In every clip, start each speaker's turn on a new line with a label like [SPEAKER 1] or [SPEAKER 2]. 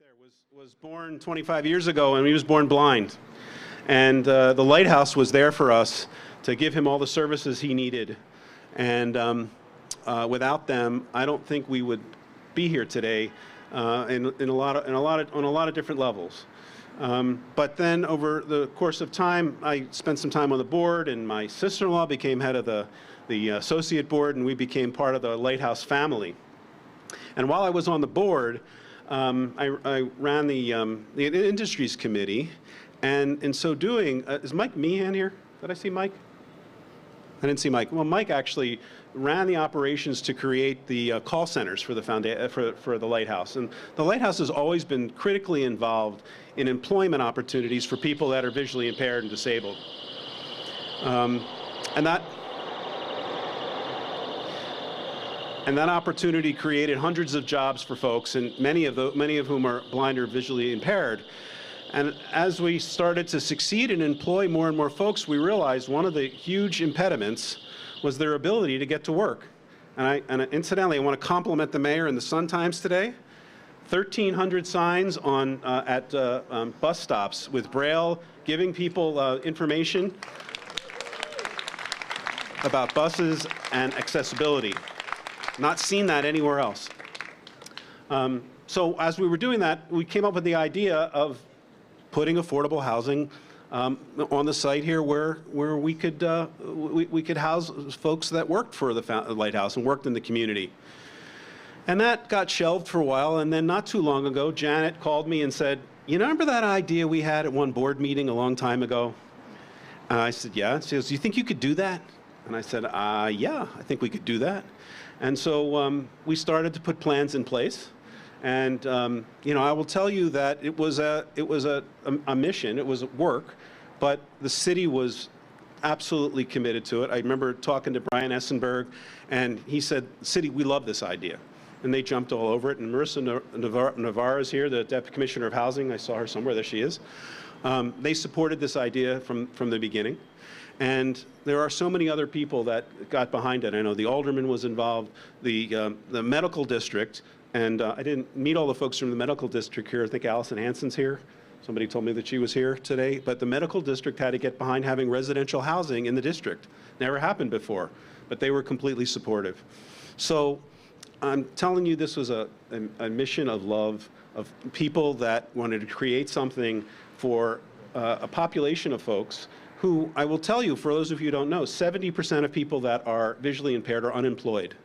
[SPEAKER 1] there was born 25 years ago, and he was born blind. And the Lighthouse was there for us to give him all the services he needed. And without them, I don't think we would be here today on a lot of different levels. But then over the course of time, I spent some time on the board, and my sister-in-law became head of the associate board, and we became part of the Lighthouse family. And while I was on the board, I ran the industries committee, and in so doing, is Mike Meehan here? Did I see Mike? I didn't see Mike. Well, Mike actually ran the operations to create the call centers for the for the Lighthouse. And the Lighthouse has always been critically involved in employment opportunities for people that are visually impaired and disabled. And that opportunity created hundreds of jobs for folks, and many of whom are blind or visually impaired. And as we started to succeed and employ more and more folks, we realized one of the huge impediments was their ability to get to work. And incidentally, I want to compliment the mayor and the Sun-Times today. 1,300 signs at bus stops with Braille, giving people information about buses and accessibility. Not seen that anywhere else. So as we were doing that, we came up with the idea of putting affordable housing on the site here where we could house folks that worked for the Lighthouse and worked in the community. And that got shelved for a while, and then not too long ago, Janet called me and said, "You remember that idea we had at one board meeting a long time ago?" I said, "Yeah." She goes, "You think you could do that?" And I said, "Yeah, I think we could do that." And so we started to put plans in place. And you know, I will tell you that it was a mission, it was work, but the city was absolutely committed to it. I remember talking to Brian Essenberg, and he said, "City, we love this idea." And they jumped all over it. And Marissa Navarro is here, the Deputy Commissioner of Housing. I saw her somewhere, there she is. They supported this idea from the beginning. And there are so many other people that got behind it. I know the alderman was involved, the medical district, and I didn't meet all the folks from the medical district here. I think Allison Hansen's here. Somebody told me that she was here today. But the medical district had to get behind having residential housing in the district. Never happened before, but they were completely supportive. So I'm telling you, this was a mission of love, of people that wanted to create something for a population of folks who, I will tell you, for those of you who don't know, 70% of people that are visually impaired are unemployed.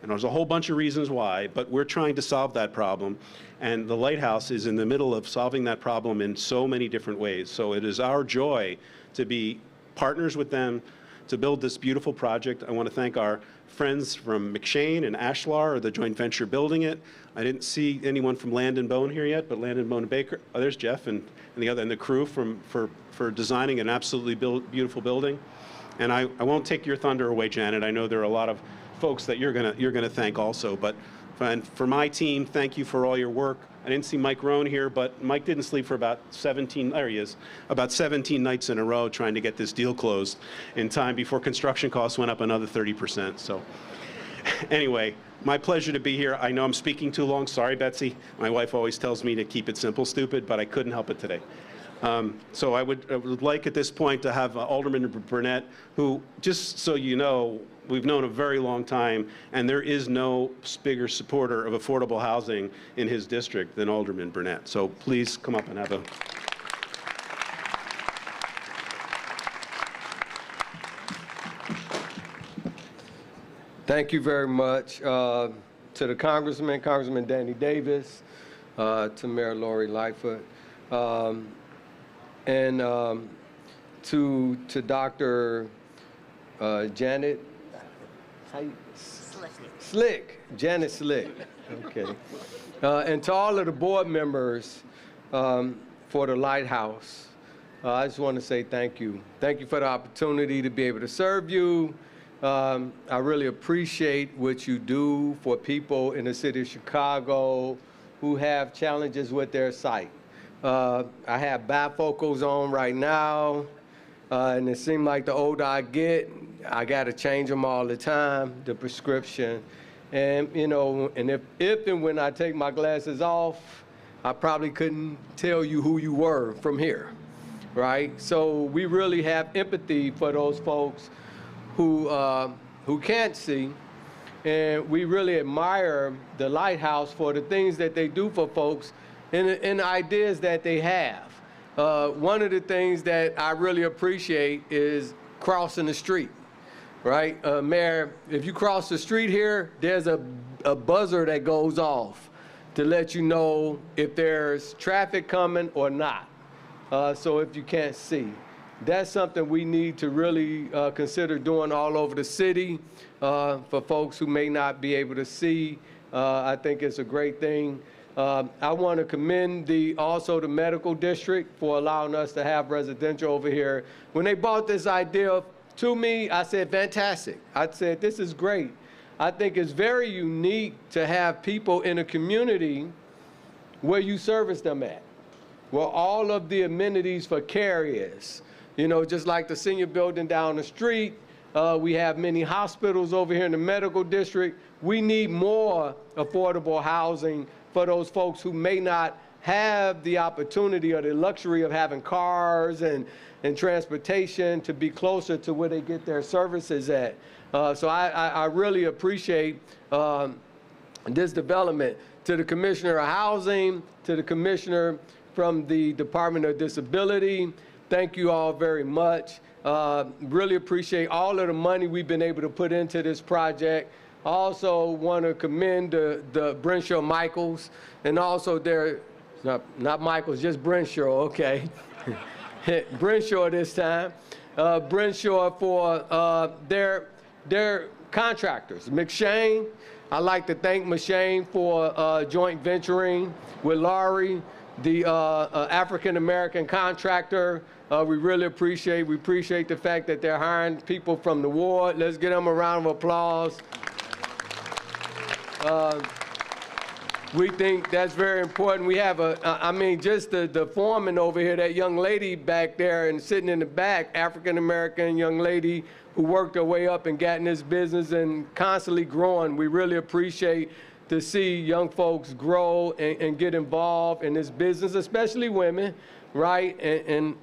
[SPEAKER 1] And there's a whole bunch of reasons why, but we're trying to solve that problem. And the Lighthouse is in the middle of solving that problem in so many different ways. So it is our joy to be partners with them to build this beautiful project. I want to thank our friends from McShane and Ashlar, or the joint venture building it. I didn't see anyone from Land and Bone here yet, but Land and Bone and Baker, oh, there's Jeff and the crew for designing an absolutely beautiful building. And I won't take your thunder away, Janet. I know there are a lot of folks that you're gonna thank also. But for my team, thank you for all your work. I didn't see Mike Rohn here, but Mike didn't sleep for about 17, there he is, about 17 nights in a row trying to get this deal closed in time before construction costs went up another 30%. So anyway, my pleasure to be here. I know I'm speaking too long. Sorry, Betsy. My wife always tells me to keep it simple, stupid, but I couldn't help it today. So I would like at this point to have Alderman Burnett, who, just so you know, we've known a very long time, and there is no bigger supporter of affordable housing in his district than Alderman Burnett. So please come up and have a...
[SPEAKER 2] Thank you very much to the Congressman Danny Davis, to Mayor Lori Lightfoot, and to Dr. Janet Janet Slick, okay, and to all of the board members for the Lighthouse. I just want to say thank you. Thank you for the opportunity to be able to serve you. I really appreciate what you do for people in the city of Chicago who have challenges with their sight. I have bifocals on right now, and it seems like the older I get, I got to change them all the time, the prescription. And, you know, and if and when I take my glasses off, I probably couldn't tell you who you were from here, right? So we really have empathy for those folks who can't see, and we really admire the Lighthouse for the things that they do for folks and the ideas that they have. One of the things that I really appreciate is crossing the street, right? Mayor, if you cross the street here, there's a buzzer that goes off to let you know if there's traffic coming or not. So if you can't see, that's something we need to really consider doing all over the city for folks who may not be able to see. I think it's a great thing. I want to commend also the medical district for allowing us to have residential over here. When they brought this idea to me, I said, fantastic. I said, this is great. I think it's very unique to have people in a community where you service them at, where all of the amenities for care is. You know, just like the senior building down the street, we have many hospitals over here in the medical district. We need more affordable housing for those folks who may not have the opportunity or the luxury of having cars and transportation to be closer to where they get their services at. So I really appreciate this development. To the Commissioner of Housing, to the Commissioner from the Department of Disability, thank you all very much. Really appreciate all of the money we've been able to put into this project. Also want to commend the Brenshaw Michaels, and also not Michaels, just Brenshaw, okay. Brenshaw this time. Brenshaw for their contractors. McShane, I'd like to thank McShane for joint venturing with Laurie, the African-American contractor. We really appreciate the fact that they're hiring people from the ward. Let's give them a round of applause. We think that's very important. We have just the foreman over here, that young lady back there and sitting in the back, African-American young lady who worked her way up and got in this business and constantly growing. We really appreciate to see young folks grow and get involved in this business, especially women, right? And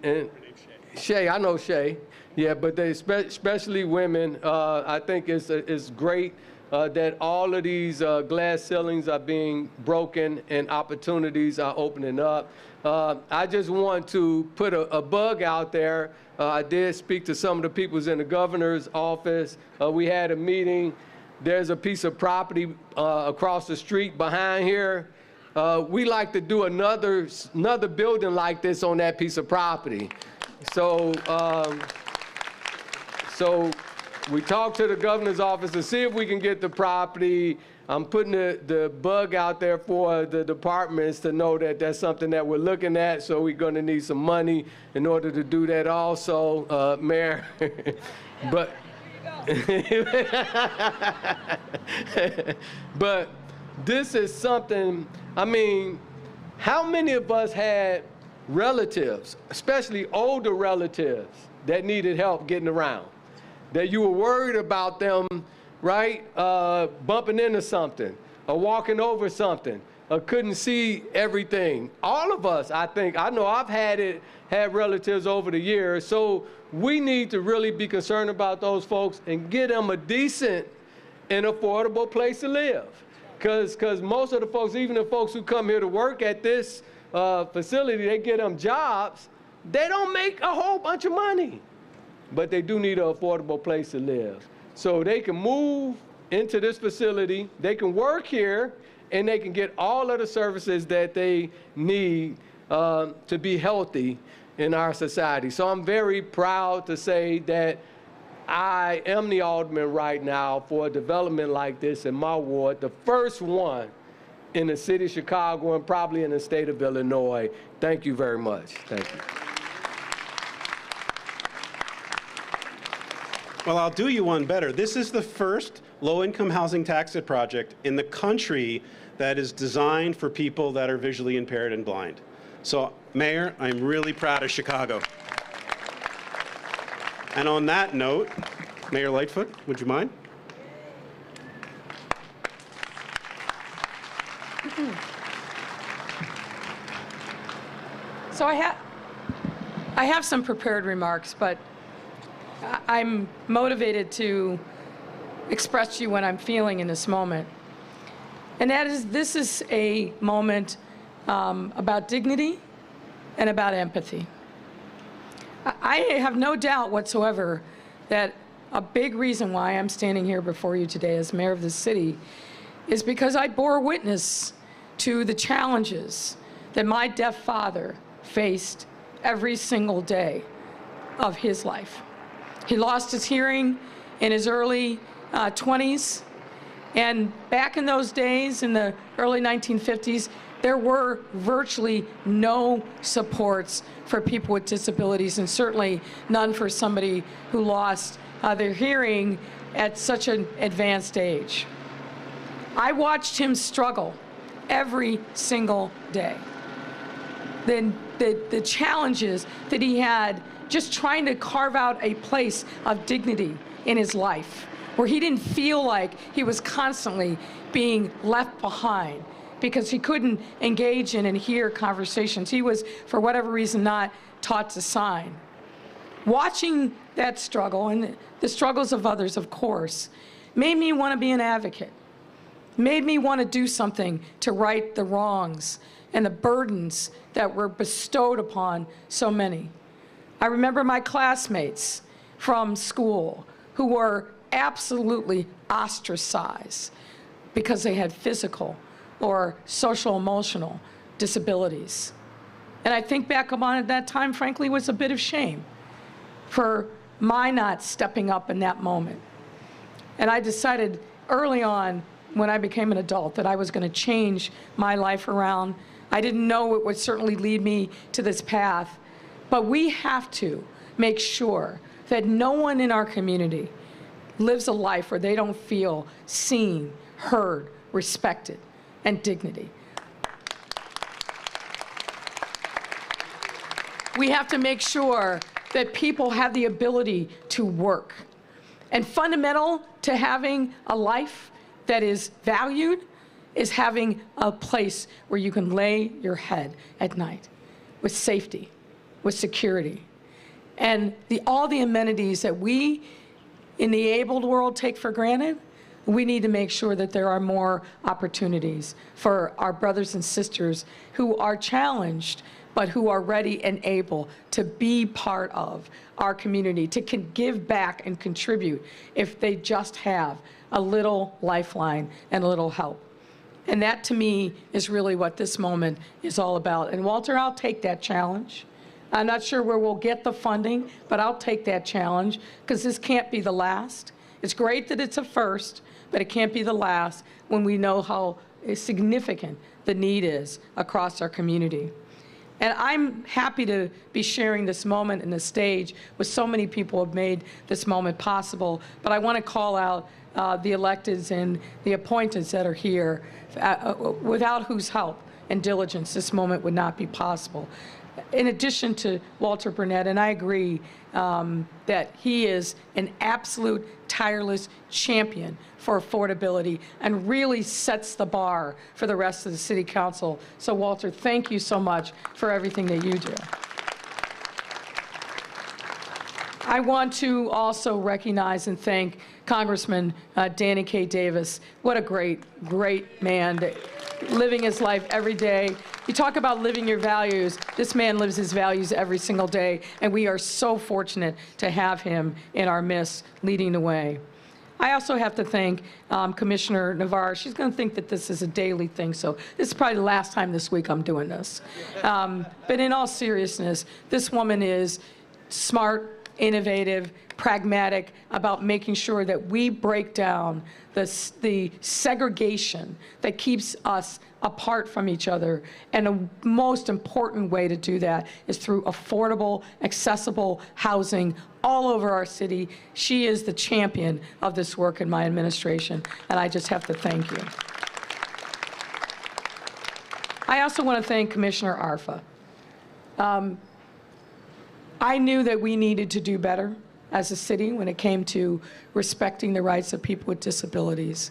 [SPEAKER 2] Shay, I know Shay, yeah, but they especially women. I think it's great that all of these glass ceilings are being broken and opportunities are opening up. I just want to put a bug out there. I did speak to some of the people in the governor's office. We had a meeting. There's a piece of property across the street behind here. We like to do another building like this on that piece of property. So we talked to the governor's office to see if we can get the property. I'm putting the bug out there for the departments to know that that's something that we're looking at, so we're going to need some money in order to do that also, Mayor. But, but this is something, I mean, how many of us had relatives, especially older relatives, that needed help getting around? That you were worried about them, right, bumping into something or walking over something or couldn't see everything. All of us, I know I've had relatives over the years, so we need to really be concerned about those folks and get them a decent and affordable place to live. Because most of the folks, even the folks who come here to work at this facility, they get them jobs, they don't make a whole bunch of money. But they do need an affordable place to live. So they can move into this facility, they can work here, and they can get all of the services that they need to be healthy in our society. So I'm very proud to say that I am the alderman right now for a development like this in my ward, the first one in the city of Chicago and probably in the state of Illinois. Thank you very much. Thank you.
[SPEAKER 1] Well, I'll do you one better. This is the first low-income housing tax project in the country that is designed for people that are visually impaired and blind. So, Mayor, I'm really proud of Chicago. And on that note, Mayor Lightfoot, would you mind?
[SPEAKER 3] So I have some prepared remarks, but I'm motivated to express to you what I'm feeling in this moment. And that is, this is a moment about dignity and about empathy. I have no doubt whatsoever that a big reason why I'm standing here before you today as mayor of this city is because I bore witness to the challenges that my deaf father faced every single day of his life. He lost his hearing in his early 20s, and back in those days, in the early 1950s, there were virtually no supports for people with disabilities, and certainly none for somebody who lost their hearing at such an advanced age. I watched him struggle every single day. The challenges that he had just trying to carve out a place of dignity in his life, where he didn't feel like he was constantly being left behind because he couldn't engage in and hear conversations. He was, for whatever reason, not taught to sign. Watching that struggle, and the struggles of others, of course, made me want to be an advocate, made me want to do something to right the wrongs and the burdens that were bestowed upon so many. I remember my classmates from school who were absolutely ostracized because they had physical or social emotional disabilities. And I think back upon it, that time, frankly, was a bit of shame for my not stepping up in that moment. And I decided early on, when I became an adult, that I was going to change my life around. I didn't know it would certainly lead me to this path, but we have to make sure that no one in our community lives a life where they don't feel seen, heard, respected, and dignity. We have to make sure that people have the ability to work. And fundamental to having a life that is valued is having a place where you can lay your head at night with safety, with security. And all the amenities that we in the abled world take for granted, we need to make sure that there are more opportunities for our brothers and sisters who are challenged, but who are ready and able to be part of our community, to give back and contribute if they just have a little lifeline and a little help. And that, to me, is really what this moment is all about. And Walter, I'll take that challenge. I'm not sure where we'll get the funding, but I'll take that challenge, because this can't be the last. It's great that it's a first, but it can't be the last when we know how significant the need is across our community. And I'm happy to be sharing this moment and the stage with so many people who have made this moment possible. But I want to call out the electeds and the appointeds that are here, without whose help and diligence this moment would not be possible. In addition to Walter Burnett, and I agree that he is an absolute tireless champion for affordability and really sets the bar for the rest of the City Council. So Walter, thank you so much for everything that you do. I want to also recognize and thank Congressman Danny K. Davis. What a great, great man, living his life every day. You talk about living your values. This man lives his values every single day, and we are so fortunate to have him in our midst, leading the way. I also have to thank Commissioner Navarre. She's going to think that this is a daily thing, so this is probably the last time this week I'm doing this. But in all seriousness, this woman is smart, innovative, pragmatic about making sure that we break down the segregation that keeps us apart from each other. And the most important way to do that is through affordable, accessible housing all over our city. She is the champion of this work in my administration, and I just have to thank you. I also want to thank Commissioner Arfa. I knew that we needed to do better as a city when it came to respecting the rights of people with disabilities.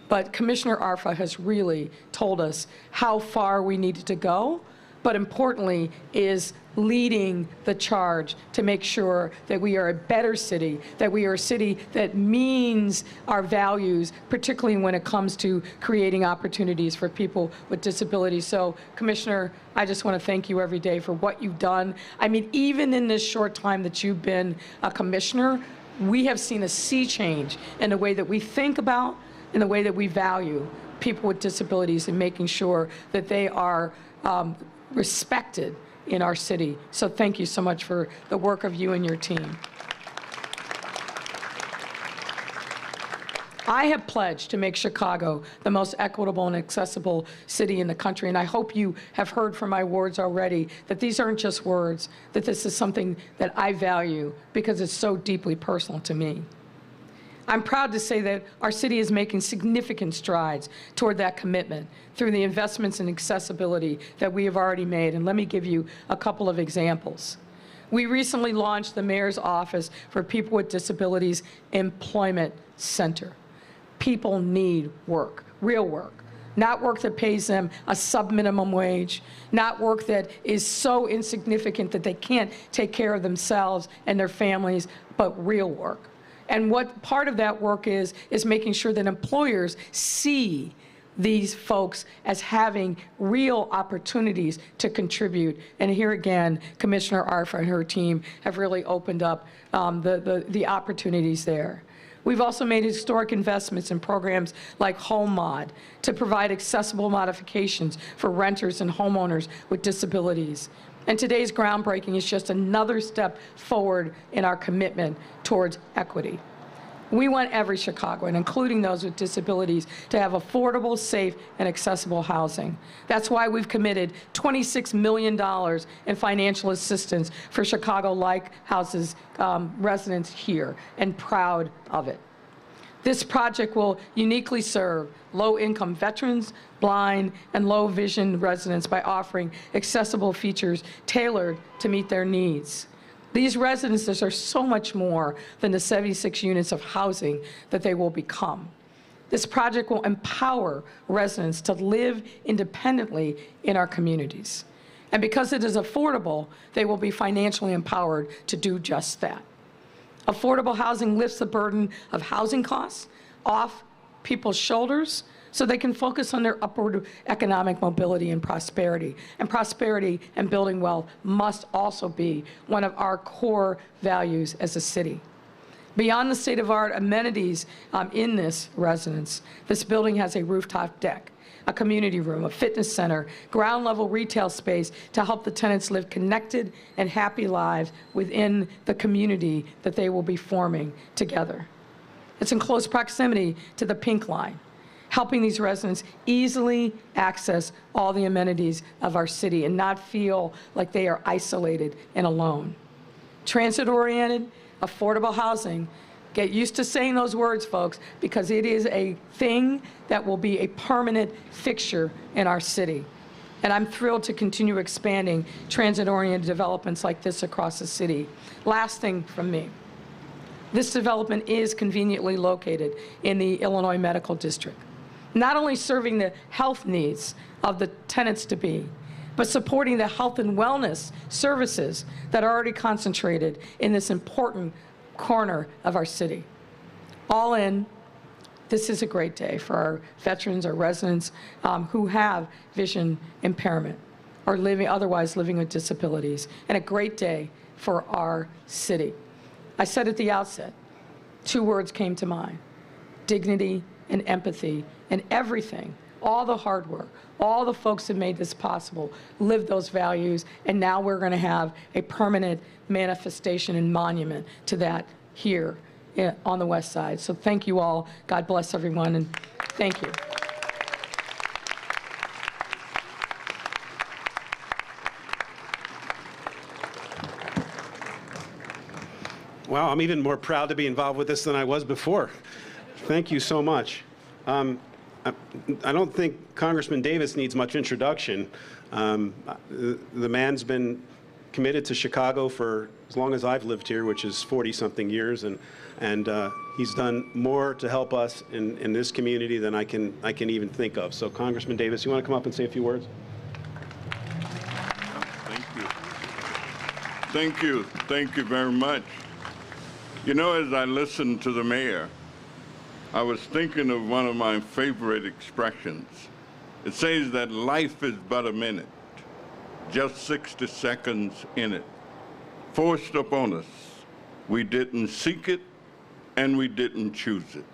[SPEAKER 3] But Commissioner Arfa has really told us how far we needed to go but importantly is leading the charge to make sure that we are a better city, that we are a city that means our values, particularly when it comes to creating opportunities for people with disabilities. So, Commissioner, I just want to thank you every day for what you've done. I mean, even in this short time that you've been a commissioner, we have seen a sea change in the way that we think about and the way that we value people with disabilities and making sure that they are respected in our city. So thank you so much for the work of you and your team. I have pledged to make Chicago the most equitable and accessible city in the country, and I hope you have heard from my words already that these aren't just words, that this is something that I value because it's so deeply personal to me. I'm proud to say that our city is making significant strides toward that commitment through the investments in accessibility that we have already made, and let me give you a couple of examples. We recently launched the Mayor's Office for People with Disabilities Employment Center. People need work, real work, not work that pays them a sub-minimum wage, not work that is so insignificant that they can't take care of themselves and their families, but real work. And what part of that work is making sure that employers see these folks as having real opportunities to contribute. And here again, Commissioner Arfa and her team have really opened up the opportunities there. We've also made historic investments in programs like Home Mod to provide accessible modifications for renters and homeowners with disabilities. And today's groundbreaking is just another step forward in our commitment towards equity. We want every Chicagoan, including those with disabilities, to have affordable, safe, and accessible housing. That's why we've committed $26 million in financial assistance for Chicago Lighthouse's residents here, and proud of it. This project will uniquely serve low-income veterans, blind, and low-vision residents by offering accessible features tailored to meet their needs. These residences are so much more than the 76 units of housing that they will become. This project will empower residents to live independently in our communities. And because it is affordable, they will be financially empowered to do just that. Affordable housing lifts the burden of housing costs off people's shoulders so they can focus on their upward economic mobility and prosperity. And prosperity and building wealth must also be one of our core values as a city. Beyond the state-of-the-art amenities in this residence, this building has a rooftop deck, a community room, a fitness center, ground-level retail space to help the tenants live connected and happy lives within the community that they will be forming together. It's in close proximity to the Pink Line, helping these residents easily access all the amenities of our city and not feel like they are isolated and alone. Transit-oriented, affordable housing. Get used to saying those words, folks, because it is a thing that will be a permanent fixture in our city. And I'm thrilled to continue expanding transit-oriented developments like this across the city. Last thing from me. This development is conveniently located in the Illinois Medical District, not only serving the health needs of the tenants-to-be, but supporting the health and wellness services that are already concentrated in this important corner of our city. All in, this is a great day for our veterans, our residents who have vision impairment or otherwise living with disabilities, and a great day for our city. I said at the outset, 2 words came to mind: dignity and empathy, and everything, all the hard work, all the folks that made this possible, live those values, and now we're going to have a permanent manifestation and monument to that here on the West Side. So thank you all. God bless everyone, and thank you.
[SPEAKER 1] Wow, I'm even more proud to be involved with this than I was before. Thank you so much. I don't think Congressman Davis needs much introduction. The man's been committed to Chicago for as long as I've lived here, which is 40-something years, and he's done more to help us in this community than I can even think of. So, Congressman Davis, you want to come up and say a few words?
[SPEAKER 4] Thank you. Thank you very much. You know, as I listened to the mayor, I was thinking of one of my favorite expressions. It says that life is but a minute, just 60 seconds in it, forced upon us. We didn't seek it, and we didn't choose it.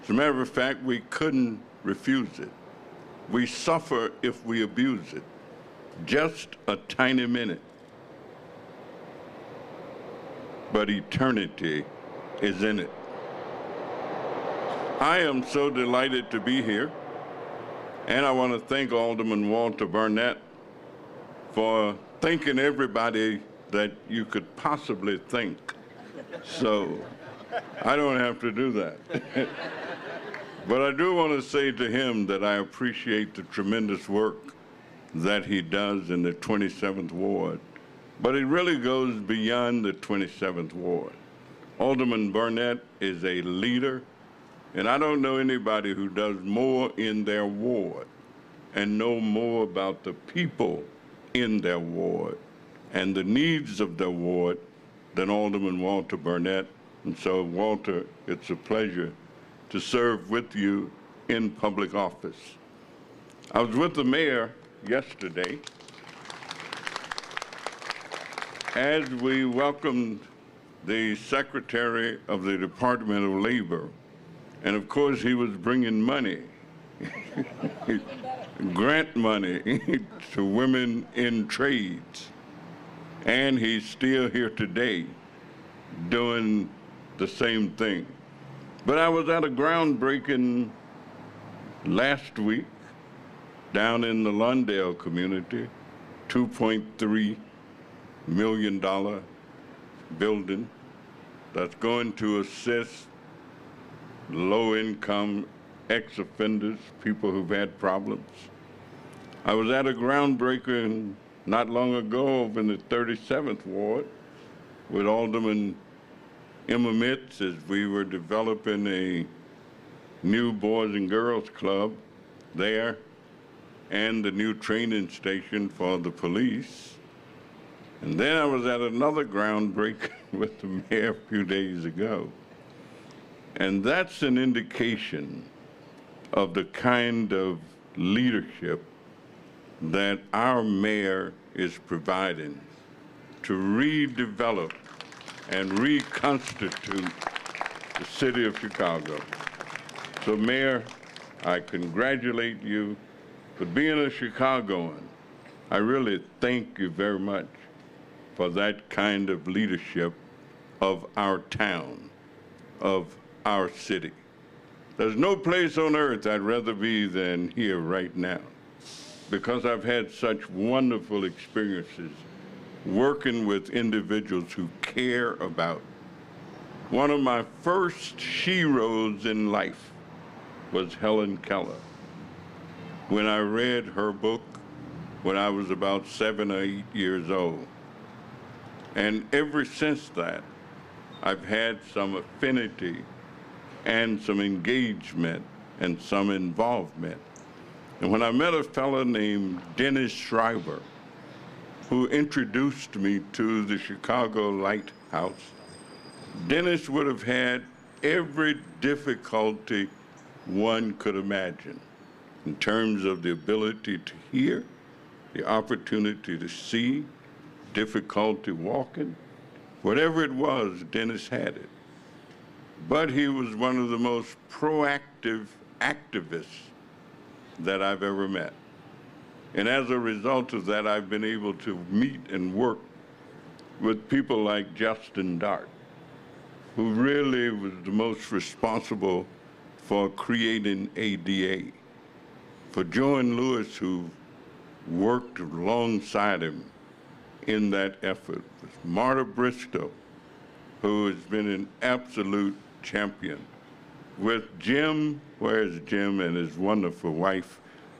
[SPEAKER 4] As a matter of fact, we couldn't refuse it. We suffer if we abuse it. Just a tiny minute. But eternity is in it. I am so delighted to be here, and I want to thank Alderman Walter Burnett for thanking everybody that you could possibly think. So I don't have to do that. But I do want to say to him that I appreciate the tremendous work that he does in the 27th Ward. But it really goes beyond the 27th Ward. Alderman Burnett is a leader, and I don't know anybody who does more in their ward and know more about the people in their ward and the needs of their ward than Alderman Walter Burnett. And so, Walter, it's a pleasure to serve with you in public office. I was with the mayor yesterday as we welcomed the Secretary of the Department of Labor. And of course, he was bringing money, grant money to women in trades. And he's still here today doing the same thing. But I was at a groundbreaking last week down in the Lawndale community, $2.3 million building that's going to assist low-income ex-offenders, people who've had problems. I was at a groundbreaking not long ago over in the 37th Ward with Alderman Emma Mitz as we were developing a new Boys and Girls Club there and the new training station for the police. And then I was at another groundbreaking with the mayor a few days ago. And that's an indication of the kind of leadership that our mayor is providing to redevelop and reconstitute the city of Chicago. So, Mayor, I congratulate you for being a Chicagoan. I really thank you very much for that kind of leadership of our town, of our city. There's no place on earth I'd rather be than here right now, because I've had such wonderful experiences working with individuals who care about. One of my first sheroes in life was Helen Keller. When I read her book when I was about 7 or 8 years old. And ever since that, I've had some affinity and some engagement and some involvement. And when I met a fellow named Dennis Schreiber, who introduced me to the Chicago Lighthouse, Dennis would have had every difficulty one could imagine in terms of the ability to hear, the opportunity to see, difficulty walking. Whatever it was, Dennis had it. But he was one of the most proactive activists that I've ever met. And as a result of that, I've been able to meet and work with people like Justin Dart, who really was the most responsible for creating ADA, for Joan Lewis, who worked alongside him in that effort, with Marta Bristow, who has been an absolute champion, with Jim, where's Jim, and his wonderful wife,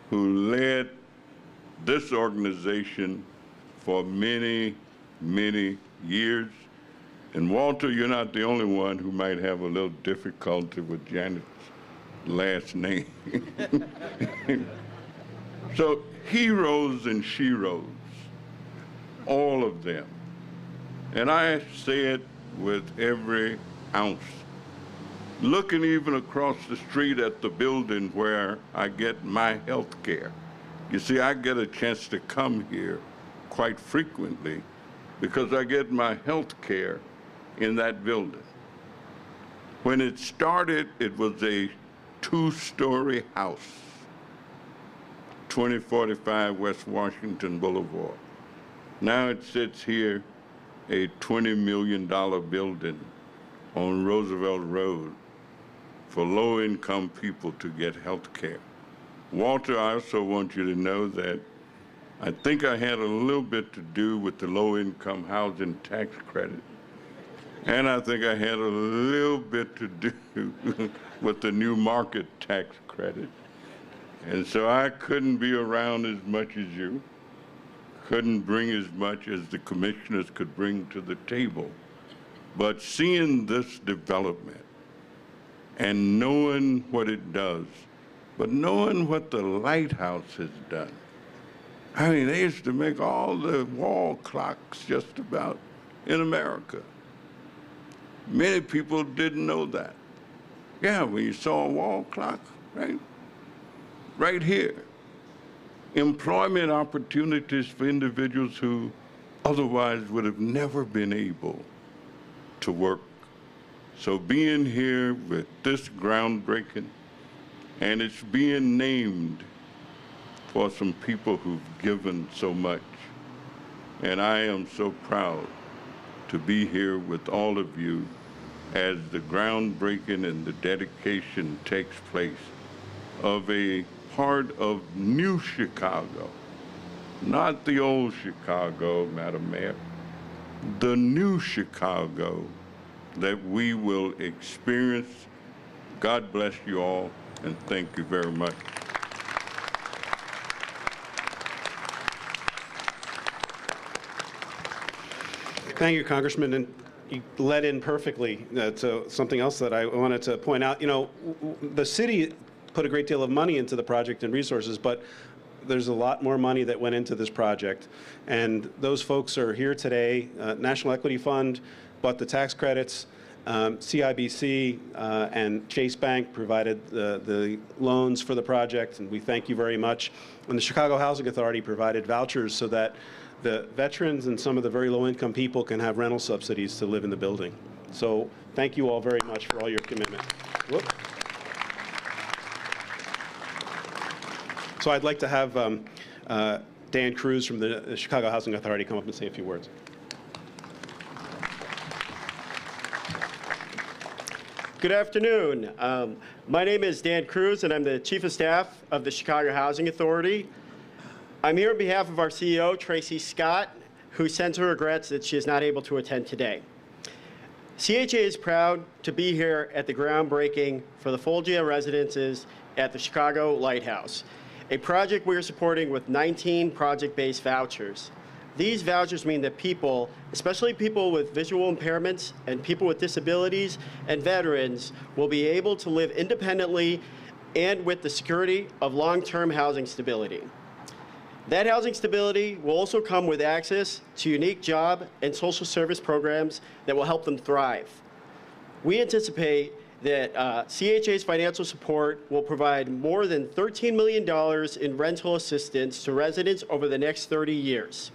[SPEAKER 4] who led this organization for many, many years. And Walter, you're not the only one who might have a little difficulty with Janet's last name. So heroes and sheroes, all of them And I say it with every ounce. Looking even across the street at the building where I get my health care. You see, I get a chance to come here quite frequently because I get my health care in that building. When it started, it was a 2-story house, 2045 West Washington Boulevard. Now it sits here, a $20 million building on Roosevelt Road for low-income people to get health care. Walter, I also want you to know that I think I had a little bit to do with the low-income housing tax credit. And I think I had a little bit to do with the new market tax credit. And so I couldn't be around as much as you, couldn't bring as much as the commissioners could bring to the table. But seeing this development and knowing what it does, but knowing what the Lighthouse has done. I mean, they used to make all the wall clocks just about in America. Many people didn't know that. Yeah, when you saw a wall clock, right? Right here. Employment opportunities for individuals who otherwise would have never been able to work. So being here with this groundbreaking, and it's being named for some people who've given so much. And I am so proud to be here with all of you as the groundbreaking and the dedication takes place of a part of new Chicago, not the old Chicago, Madam Mayor, the new Chicago that we will experience. God bless you all, and thank you very much.
[SPEAKER 1] Thank you, Congressman, and you led in perfectly to something else that I wanted to point out. You know, the city put a great deal of money into the project and resources, but there's a lot more money that went into this project. And those folks are here today. National Equity Fund bought the tax credits. CIBC and Chase Bank provided the loans for the project, and we thank you very much. And the Chicago Housing Authority provided vouchers so that the veterans and some of the very low-income people can have rental subsidies to live in the building. So thank you all very much for all your commitment. Whoop. So I'd like to have Dan Cruz from the Chicago Housing Authority come up and say a few words.
[SPEAKER 5] Good afternoon. My name is Dan Cruz, and I'm the Chief of Staff of the Chicago Housing Authority. I'm here on behalf of our CEO, Tracy Scott, who sends her regrets that she is not able to attend today. CHA is proud to be here at the groundbreaking for the Foglia Residences at the Chicago Lighthouse, a project we are supporting with 19 project-based vouchers. These vouchers mean that people, especially people with visual impairments and people with disabilities and veterans, will be able to live independently and with the security of long-term housing stability. That housing stability will also come with access to unique job and social service programs that will help them thrive. We anticipate that CHA's financial support will provide more than $13 million in rental assistance to residents over the next 30 years.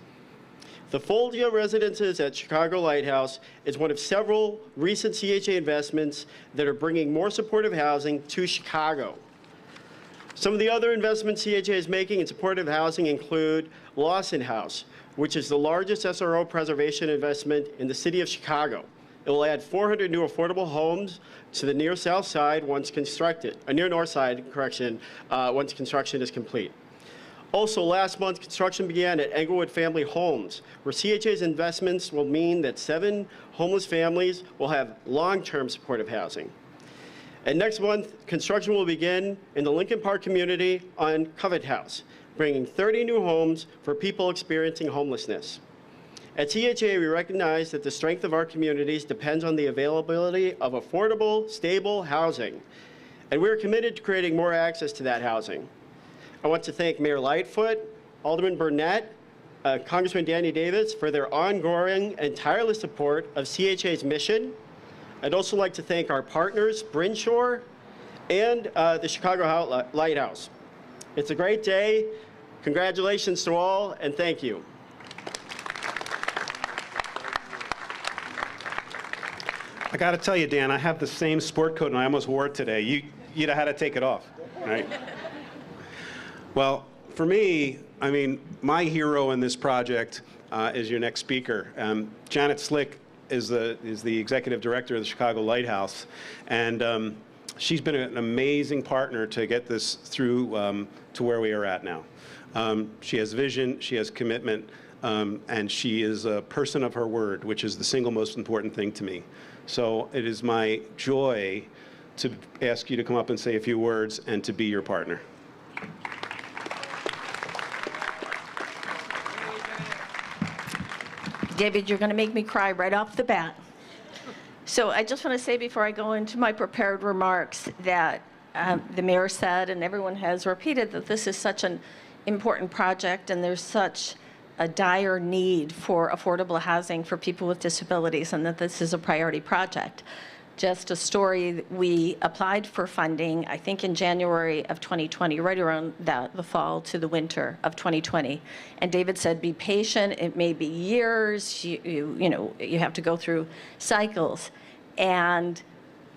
[SPEAKER 5] The Foglia Residences at Chicago Lighthouse is one of several recent CHA investments that are bringing more supportive housing to Chicago. Some of the other investments CHA is making in supportive housing include Lawson House, which is the largest SRO preservation investment in the city of Chicago. It will add 400 new affordable homes to the near south side once constructed, near north side, correction, once construction is complete. Also, last month, construction began at Englewood Family Homes, where CHA's investments will mean that 7 homeless families will have long-term supportive housing. And next month, construction will begin in the Lincoln Park community on Covett House, bringing 30 new homes for people experiencing homelessness. At CHA, we recognize that the strength of our communities depends on the availability of affordable, stable housing, and we are committed to creating more access to that housing. I want to thank Mayor Lightfoot, Alderman Burnett, Congressman Danny Davis for their ongoing and tireless support of CHA's mission. I'd also like to thank our partners, Brinshore and the Chicago Lighthouse. It's a great day. Congratulations to all, and thank you.
[SPEAKER 1] I got to tell you, Dan, I have the same sport coat, and I almost wore it today. You'd have had to take it off, right? Well, for me, I mean, my hero in this project is your next speaker. Janet Slick is the executive director of the Chicago Lighthouse, and she's been an amazing partner to get this through to where we are at now. She has vision, she has commitment, and she is a person of her word, which is the single most important thing to me. So it is my joy to ask you to come up and say a few words and to be your partner.
[SPEAKER 6] David, you're going to make me cry right off the bat. So I just want to say before I go into my prepared remarks that the mayor said, and everyone has repeated, that this is such an important project and there's such a dire need for affordable housing for people with disabilities, and that this is a priority project. Just a story, we applied for funding, I think in January of 2020, right around the fall to the winter of 2020. And David said, be patient, it may be years, you know, you have to go through cycles. And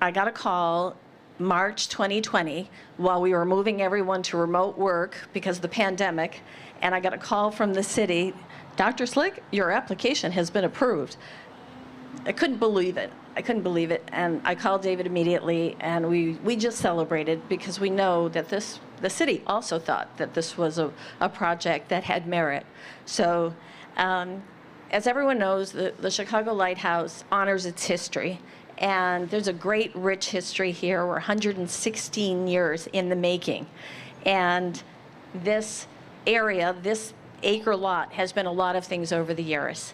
[SPEAKER 6] I got a call March 2020 while we were moving everyone to remote work because of the pandemic, and I got a call from the city, Dr. Slick, your application has been approved. I couldn't believe it. I couldn't believe it, and I called David immediately, and we just celebrated because we know that the city also thought that this was a project that had merit. So, as everyone knows, the Chicago Lighthouse honors its history, and there's a great, rich history here. We're 116 years in the making, and this area, this acre lot, has been a lot of things over the years.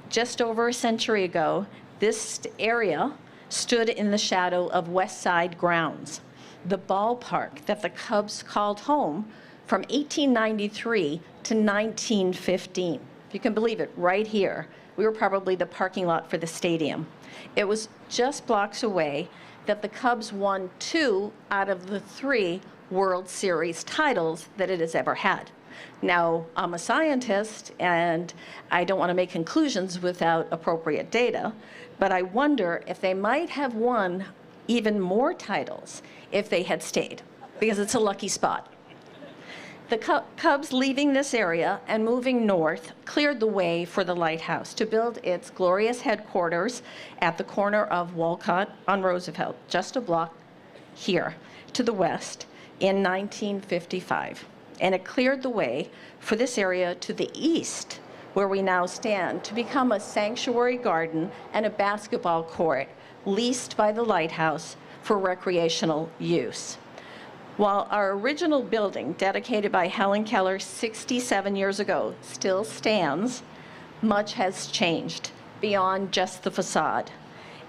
[SPEAKER 6] Just over a century ago, this area stood in the shadow of West Side grounds, the ballpark that the Cubs called home from 1893 to 1915. If you can believe it, right here. We were probably the parking lot for the stadium. It was just blocks away that the Cubs won 2 out of the 3 World Series titles that it has ever had. Now, I'm a scientist, and I don't want to make conclusions without appropriate data, but I wonder if they might have won even more titles if they had stayed, because it's a lucky spot. The Cubs leaving this area and moving north cleared the way for the Lighthouse to build its glorious headquarters at the corner of Walcott on Roosevelt, just a block here to the west, in 1955. And it cleared the way for this area to the east, where we now stand, to become a sanctuary garden and a basketball court leased by the Lighthouse for recreational use. While our original building, dedicated by Helen Keller 67 years ago, still stands, much has changed beyond just the facade.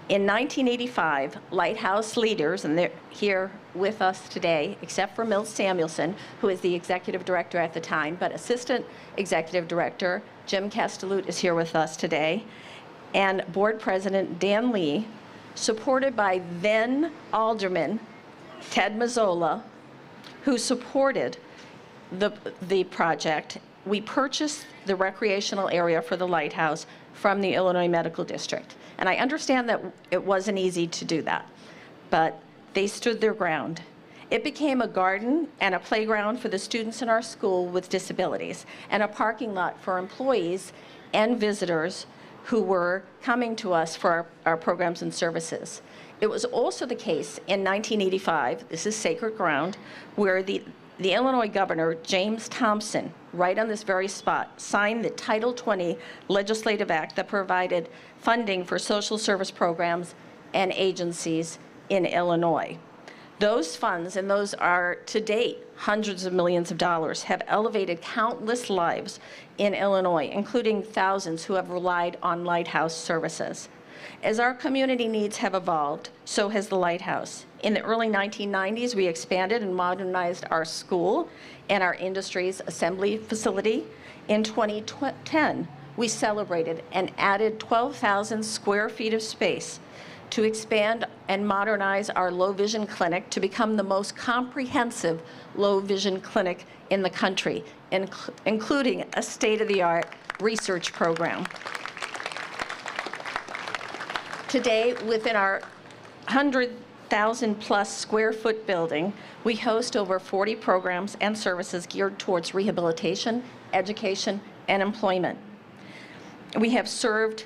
[SPEAKER 6] In 1985, Lighthouse leaders, and they're here with us today, except for Milt Samuelson, who is the executive director at the time, but assistant executive director Jim Castellute is here with us today, and board president Dan Lee, supported by then Alderman Ted Mazzola, who supported the project. We purchased the recreational area for the Lighthouse from the Illinois Medical District. And I understand that it wasn't easy to do that, but they stood their ground. It became a garden and a playground for the students in our school with disabilities, and a parking lot for employees and visitors who were coming to us for our programs and services. It was also the case in 1985, this is sacred ground, where the Illinois governor, James Thompson, right on this very spot, signed the Title 20 legislative act that provided funding for social service programs and agencies in Illinois. Those funds, and those are to date hundreds of millions of dollars, have elevated countless lives in Illinois, including thousands who have relied on Lighthouse services. As our community needs have evolved, so has the Lighthouse. In the early 1990s, we expanded and modernized our school and our industry's assembly facility. In 2010, we celebrated and added 12,000 square feet of space to expand and modernize our low vision clinic to become the most comprehensive low vision clinic in the country, including a state-of-the-art research program. Today, within our 100,000 plus square foot building, we host over 40 programs and services geared towards rehabilitation, education, and employment. We have served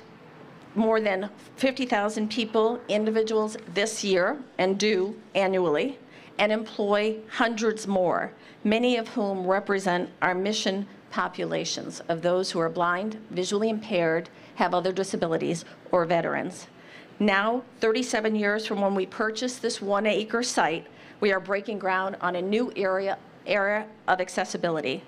[SPEAKER 6] more than 50,000 people, individuals this year, and do annually, and employ hundreds more, many of whom represent our mission populations of those who are blind, visually impaired, have other disabilities, or veterans. Now, 37 years from when we purchased this 1-acre site, we are breaking ground on a new era of accessibility.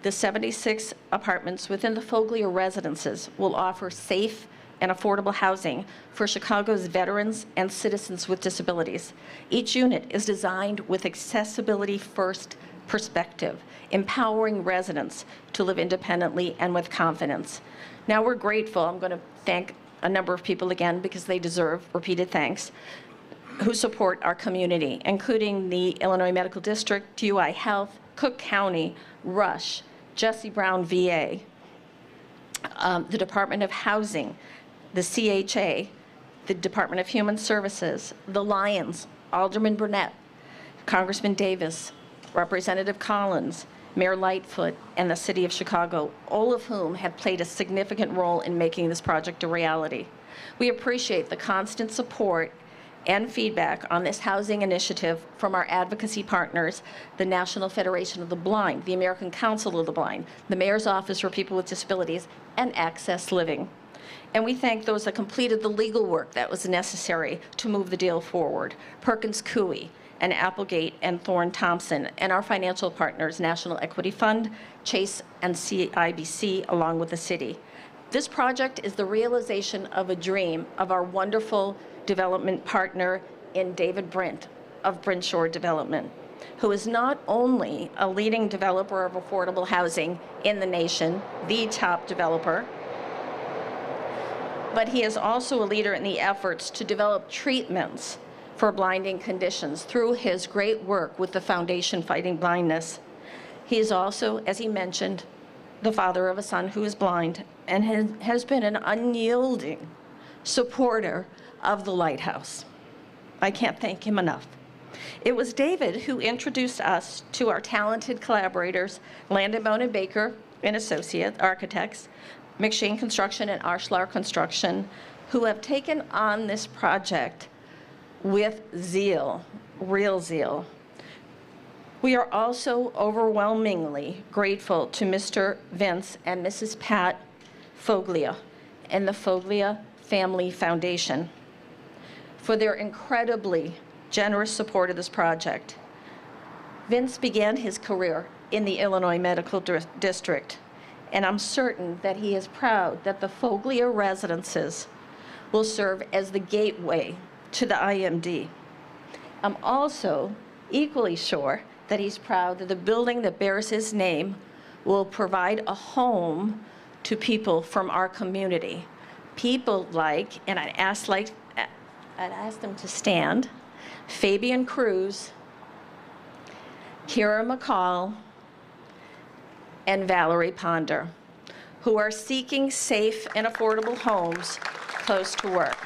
[SPEAKER 6] The 76 apartments within the Foglia Residences will offer safe and affordable housing for Chicago's veterans and citizens with disabilities. Each unit is designed with accessibility-first perspective, empowering residents to live independently and with confidence. Now we're grateful. I'm going to thank a number of people again because they deserve repeated thanks, who support our community, including the Illinois Medical District, UI Health, Cook County, Rush, Jesse Brown VA, the Department of Housing, the CHA, the Department of Human Services, the Lions, Alderman Burnett, Congressman Davis, Representative Collins, Mayor Lightfoot, and the City of Chicago, all of whom have played a significant role in making this project a reality. We appreciate the constant support and feedback on this housing initiative from our advocacy partners, the National Federation of the Blind, the American Council of the Blind, the Mayor's Office for People with Disabilities, and Access Living. And we thank those that completed the legal work that was necessary to move the deal forward, Perkins Coie and Applegate and Thorne Thompson, and our financial partners, National Equity Fund, Chase and CIBC, along with the city. This project is the realization of a dream of our wonderful development partner in David Brent of Brinshore Development, who is not only a leading developer of affordable housing in the nation, the top developer, but he is also a leader in the efforts to develop treatments for blinding conditions through his great work with the Foundation Fighting Blindness. He is also, as he mentioned, the father of a son who is blind and has been an unyielding supporter of the Lighthouse. I can't thank him enough. It was David who introduced us to our talented collaborators, Landon Baker and Associate Architects, McShane Construction and Arshlar Construction, who have taken on this project with zeal, real zeal. We are also overwhelmingly grateful to Mr. Vince and Mrs. Pat Foglia and the Foglia Family Foundation for their incredibly generous support of this project. Vince began his career in the Illinois Medical District, and I'm certain that he is proud that the Foglia Residences will serve as the gateway to the IMD. I'm also equally sure that he's proud that the building that bears his name will provide a home to people from our community. People like, and I'd ask them to stand, Fabian Cruz, Kira McCall, and Valerie Ponder, who are seeking safe and affordable homes close to work.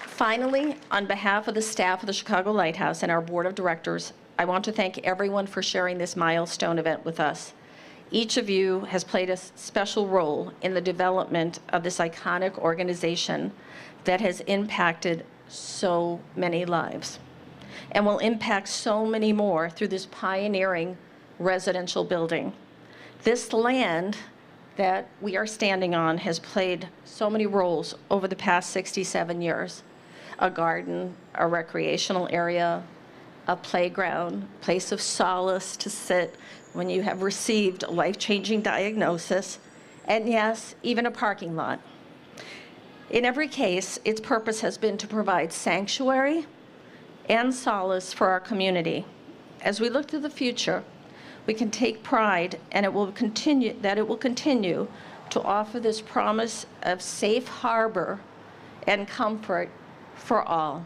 [SPEAKER 6] Finally, on behalf of the staff of the Chicago Lighthouse and our board of directors, I want to thank everyone for sharing this milestone event with us. Each of you has played a special role in the development of this iconic organization that has impacted so many lives and will impact so many more through this pioneering residential building. This land that we are standing on has played so many roles over the past 67 years. A garden, a recreational area, a playground, place of solace to sit when you have received a life-changing diagnosis, and yes, even a parking lot. In every case, its purpose has been to provide sanctuary and solace for our community. As we look to the future, we can take pride and it will continue to offer this promise of safe harbor and comfort for all.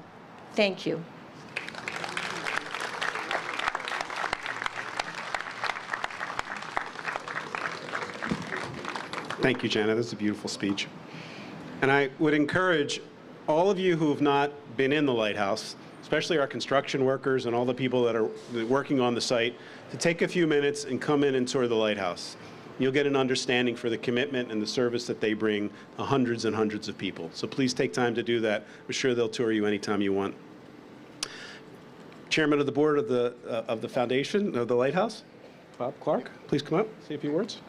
[SPEAKER 6] Thank you.
[SPEAKER 1] Thank you, Janet. That's a beautiful speech. And I would encourage all of you who have not been in the lighthouse, especially our construction workers and all the people that are working on the site, to take a few minutes and come in and tour the lighthouse. You'll get an understanding for the commitment and the service that they bring to hundreds and hundreds of people. So please take time to do that. I'm sure they'll tour you anytime you want. Chairman of the board of the foundation of the lighthouse, Bob Clark, please come up, say a few words.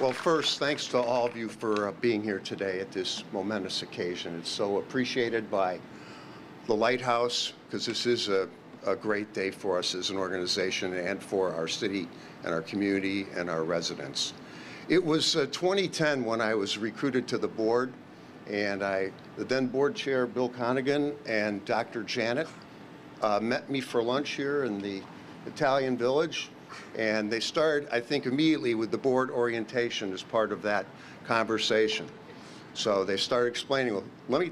[SPEAKER 7] Well, first, thanks to all of you for being here today at this momentous occasion. It's so appreciated by the Lighthouse, because this is a great day for us as an organization and for our city and our community and our residents. It was 2010 when I was recruited to the board, and the then board chair, Bill Connigan, and Dr. Janet met me for lunch here in the Italian Village. And they started, I think, immediately with the board orientation as part of that conversation. So they started explaining, well, let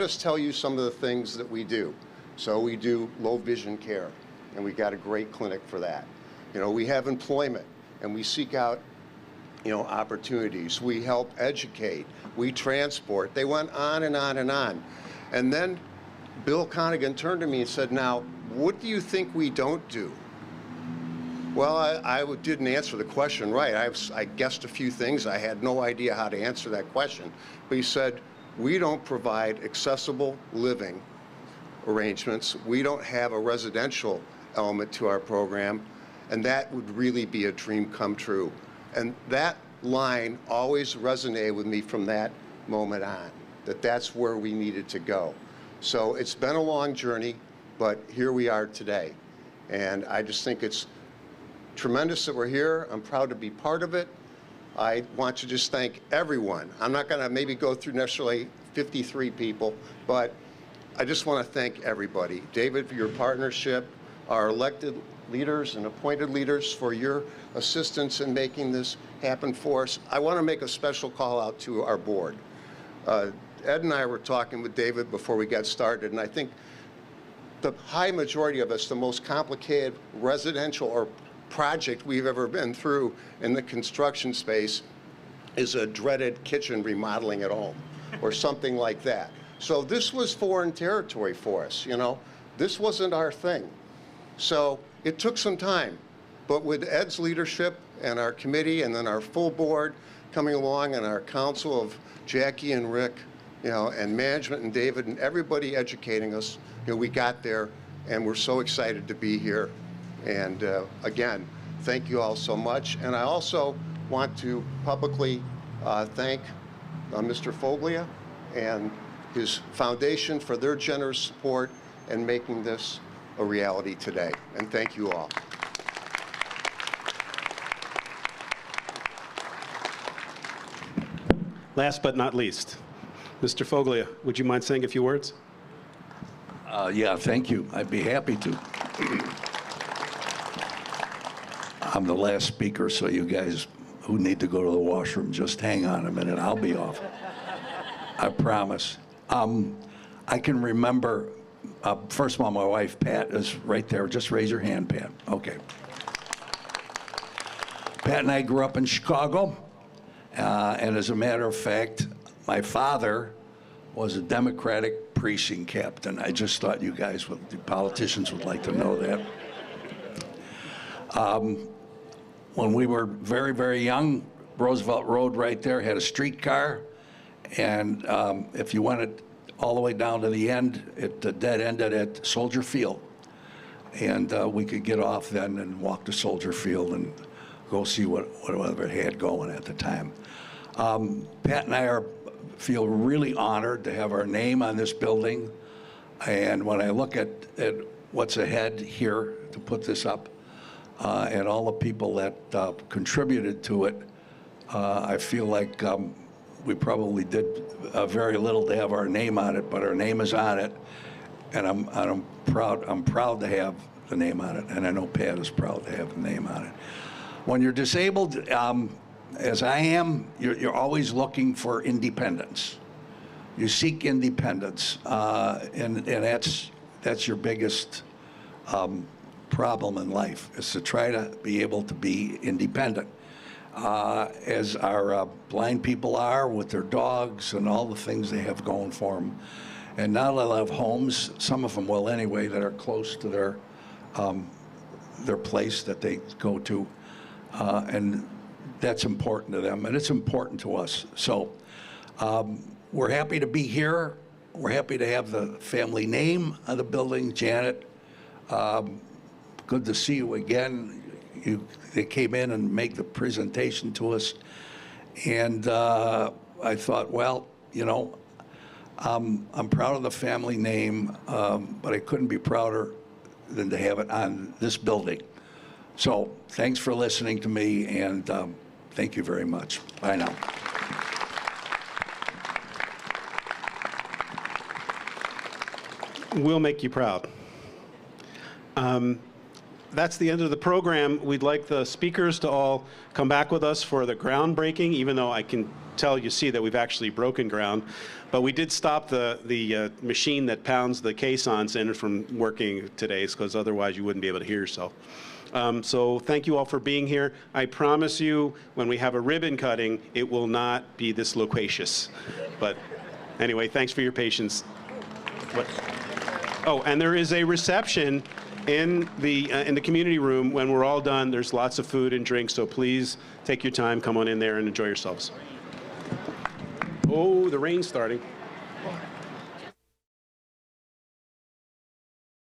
[SPEAKER 7] us tell you some of the things that we do. So we do low vision care, and we got a great clinic for that. You know, we have employment, and we seek out, you know, opportunities. We help educate. We transport. They went on and on and on. And then Bill Connigan turned to me and said, now, what do you think we don't do? Well, I didn't answer the question right. I guessed a few things. I had no idea how to answer that question. But he said, we don't provide accessible living arrangements. We don't have a residential element to our program. And that would really be a dream come true. And that line always resonated with me from that moment on, that that's where we needed to go. So it's been a long journey, but here we are today. And I just think it's tremendous that we're here. I'm proud to be part of it. I want to just thank everyone. I'm not going to maybe go through necessarily 53 people, but I just want to thank everybody. David, for your partnership, our elected leaders and appointed leaders for your assistance in making this happen for us. I want to make a special call out to our board. Ed and I were talking with David before we got started, and I think the high majority of us, the most complicated residential or project we've ever been through in the construction space is a dreaded kitchen remodeling at home or something like that. So this was foreign territory for us, you know. This wasn't our thing. So it took some time, but with Ed's leadership and our committee and then our full board coming along and our council of Jackie and Rick, you know, and management and David and everybody educating us, you know, we got there, and we're so excited to be here. And again, thank you all so much. And I also want to publicly thank Mr. Foglia and his foundation for their generous support in making this a reality today. And thank you all.
[SPEAKER 1] Last but not least, Mr. Foglia, would you mind saying a few words?
[SPEAKER 8] Yeah, thank you. I'd be happy to. I'm the last speaker, so you guys who need to go to the washroom, just hang on a minute. I'll be off. I promise. I can remember, first of all, my wife, Pat, is right there. Just raise your hand, Pat. Okay. Pat and I grew up in Chicago, and as a matter of fact, my father was a Democratic precinct captain. I just thought you guys, the politicians, would like to know that. When we were very, very young, Roosevelt Road right there had a streetcar, and if you went all the way down to the end, it dead ended at Soldier Field. And we could get off then and walk to Soldier Field and go see whatever it had going at the time. Pat and I feel really honored to have our name on this building. And when I look at what's ahead here to put this up, and all the people that contributed to it. I feel like we probably did very little to have our name on it, but our name is on it, and I'm proud. I'm proud to have the name on it, and I know Pat is proud to have the name on it. When you're disabled, as I am, you're always looking for independence. You seek independence, and that's your biggest problem in life, is to try to be able to be independent. As our blind people are with their dogs and all the things they have going for them. And now they'll have homes, some of them will anyway, that are close to their place that they go to. And that's important to them, and it's important to us. So we're happy to be here. We're happy to have the family name on the building. Janet, good to see you again. They came in and made the presentation to us, and I thought, well, you know, I'm proud of the family name, but I couldn't be prouder than to have it on this building. So thanks for listening to me, and thank you very much. Bye now.
[SPEAKER 1] We'll make you proud. That's the end of the program. We'd like the speakers to all come back with us for the groundbreaking, even though I can tell you see that we've actually broken ground. But we did stop the machine that pounds the caissons in from working today, because otherwise you wouldn't be able to hear yourself. So thank you all for being here. I promise you, when we have a ribbon cutting, it will not be this loquacious. But anyway, thanks for your patience. What? Oh, and there is a reception in the community room. When we're all done, there's lots of food and drinks, so please take your time, come on in there and enjoy yourselves. Oh, the rain's starting.